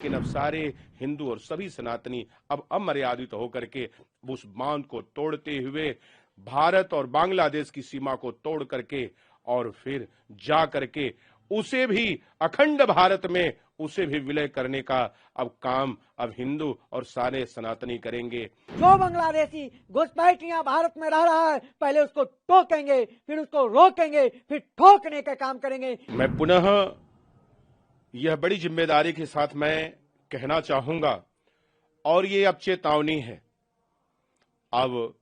लेकिन अब सारे हिंदू और सभी सनातनी अब अमर्यादित होकर के उस बांध को तोड़ते हुए भारत और बांग्लादेश की सीमा को तोड़ करके और फिर जा करके उसे भी अखंड भारत में उसे भी विलय करने का अब काम अब हिंदू और सारे सनातनी करेंगे। जो बांग्लादेशी घुसपैठियां भारत में रह रहा है, पहले उसको टोकेंगे, फिर उसको रोकेंगे, फिर ठोकने का काम करेंगे। मैं पुनः यह बड़ी जिम्मेदारी के साथ मैं कहना चाहूंगा और ये अब चेतावनी है, अब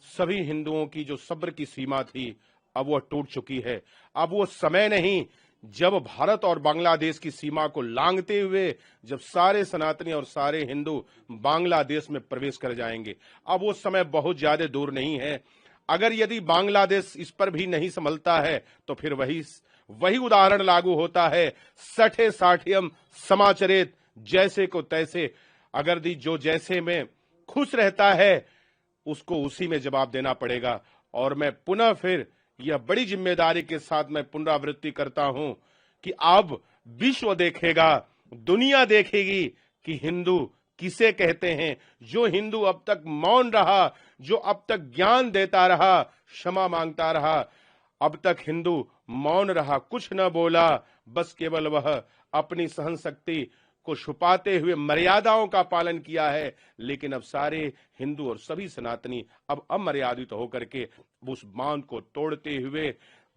सभी हिंदुओं की जो सब्र की सीमा थी अब वह टूट चुकी है। अब वो समय नहीं जब भारत और बांग्लादेश की सीमा को लांघते हुए जब सारे सनातनी और सारे हिंदू बांग्लादेश में प्रवेश कर जाएंगे। अब वो समय बहुत ज्यादा दूर नहीं है। अगर यदि बांग्लादेश इस पर भी नहीं संभलता है तो फिर वही उदाहरण लागू होता है, सठे साठियम समाचरित, जैसे को तैसे। अगर जो जैसे में खुश रहता है उसको उसी में जवाब देना पड़ेगा। और मैं पुनः फिर यह बड़ी जिम्मेदारी के साथ मैं पुनरावृत्ति करता हूं कि अब विश्व देखेगा, दुनिया देखेगी कि हिंदू किसे कहते हैं। जो हिंदू अब तक मौन रहा, जो अब तक ज्ञान देता रहा, क्षमा मांगता रहा, अब तक हिंदू मौन रहा, कुछ न बोला, बस केवल वह अपनी सहन शक्ति को छुपाते हुए मर्यादाओं का पालन किया है। लेकिन अब सारे हिंदू और सभी सनातनी अब अमर्यादित होकर के उस बांध को तोड़ते हुए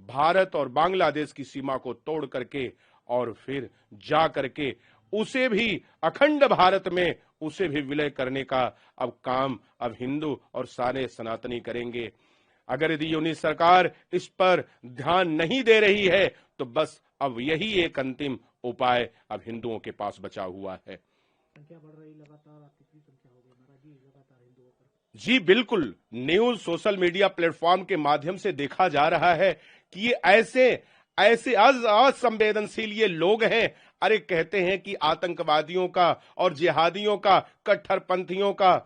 भारत और बांग्लादेश की सीमा को तोड़ करके और फिर जा करके उसे भी अखंड भारत में उसे भी विलय करने का अब काम अब हिंदू और सारे सनातनी करेंगे। अगर यदि यूनिट सरकार इस पर ध्यान नहीं दे रही है तो बस अब यही एक अंतिम उपाय अब हिंदुओं के पास बचा हुआ है। संख्या बढ़ रही लगातार, आप कितनी संख्या हो गई महाराज जी लगातार हिंदुओं पर? जी बिल्कुल, न्यूज सोशल मीडिया प्लेटफॉर्म के माध्यम से देखा जा रहा है कि ये ऐसे असंवेदनशील ये लोग हैं। अरे कहते हैं कि आतंकवादियों का और जिहादियों का, कट्टरपंथियों का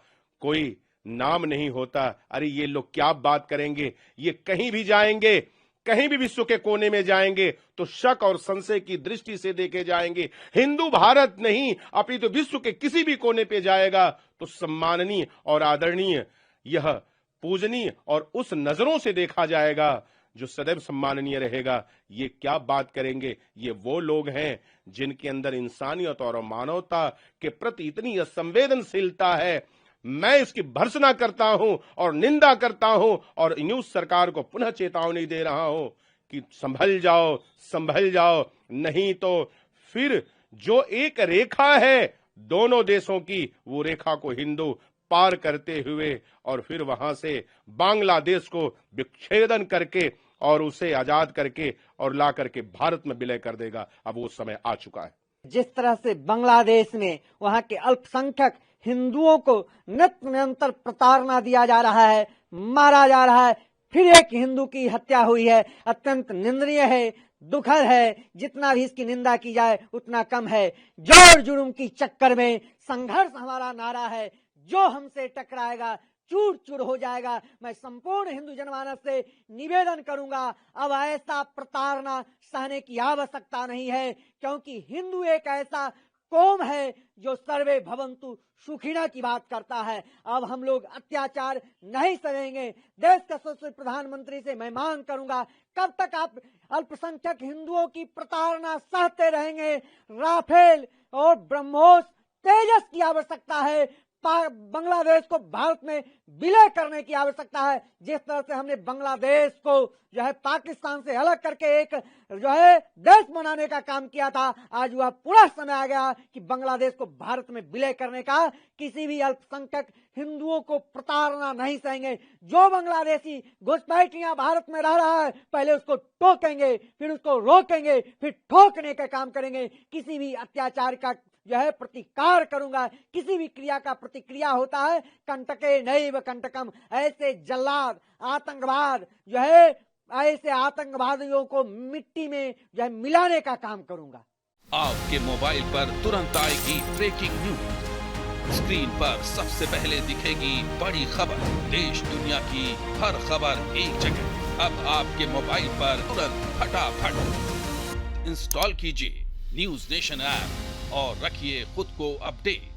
कोई नाम नहीं होता। अरे ये लोग क्या बात करेंगे, ये कहीं भी जाएंगे, कहीं भी विश्व के कोने में जाएंगे तो शक और संशय की दृष्टि से देखे जाएंगे। हिंदू भारत नहीं अपितु विश्व के किसी भी कोने पे जाएगा तो सम्माननीय और आदरणीय, यह पूजनीय और उस नजरों से देखा जाएगा जो सदैव सम्माननीय रहेगा। ये क्या बात करेंगे, ये वो लोग हैं जिनके अंदर इंसानियत और मानवता के प्रति इतनी असंवेदनशीलता है। मैं इसकी भर्त्सना करता हूं और निंदा करता हूं और न्यूज सरकार को पुनः चेतावनी दे रहा हूं कि संभल जाओ, नहीं तो फिर जो एक रेखा है दोनों देशों की, वो रेखा को हिंदू पार करते हुए और फिर वहां से बांग्लादेश को विच्छेदन करके और उसे आजाद करके और ला करके भारत में विलय कर देगा। अब वो समय आ चुका है। जिस तरह से बांग्लादेश में वहां के अल्पसंख्यक हिंदुओं को निरंतर प्रताड़ना दिया जा रहा है, मारा जा रहा है, फिर एक हिंदू की हत्या हुई है, अत्यंत निंदनीय है, दुखद है। जितना भी इसकी निंदा की जाए उतना कम है। जोर जुर्म की चक्कर में संघर्ष हमारा नारा है, जो हमसे टकराएगा चूर चूर हो जाएगा। मैं संपूर्ण हिंदू जनमानस से निवेदन करूंगा, अब ऐसा प्रताड़ना सहने की आवश्यकता नहीं है, क्योंकि हिंदू एक ऐसा कौम है जो सर्वे भवन्तु सुखिना की बात करता है। अब हम लोग अत्याचार नहीं सहेंगे। देश के यशस्वी प्रधानमंत्री से मैं मांग करूंगा, कब तक आप अल्पसंख्यक हिंदुओं की प्रताड़ना सहते रहेंगे? राफेल और ब्रह्मोस तेजस की आवश्यकता है। बांग्लादेश को भारत में विलय करने की आवश्यकता है। जिस तरह से हमने बांग्लादेश को जो है पाकिस्तान से अलग करके एक जो है देश बनाने का काम किया था, आज वह पूरा समय आ गया कि बांग्लादेश को भारत में विलय करने का। किसी भी अल्पसंख्यक हिंदुओं को प्रताड़ना नहीं सहेंगे। जो बांग्लादेशी घुसपैठियां भारत में रह रहा है, पहले उसको टोकेंगे, फिर उसको रोकेंगे, फिर ठोकने का काम करेंगे। किसी भी अत्याचार का जो है प्रतिकार करूंगा। किसी भी क्रिया का प्रतिक्रिया होता है, कंटके नैव कंटकम। ऐसे जल्लाद आतंकवाद जो है, ऐसे आतंकवादियों को मिट्टी में जो है मिलाने का काम करूंगा। आपके मोबाइल पर तुरंत आएगी ब्रेकिंग न्यूज। स्क्रीन पर सबसे पहले दिखेगी बड़ी खबर। देश दुनिया की हर खबर एक जगह। अब आपके मोबाइल पर तुरंत फटाफट इंस्टॉल कीजिए न्यूज नेशन ऐप और रखिए खुद को अपडेट।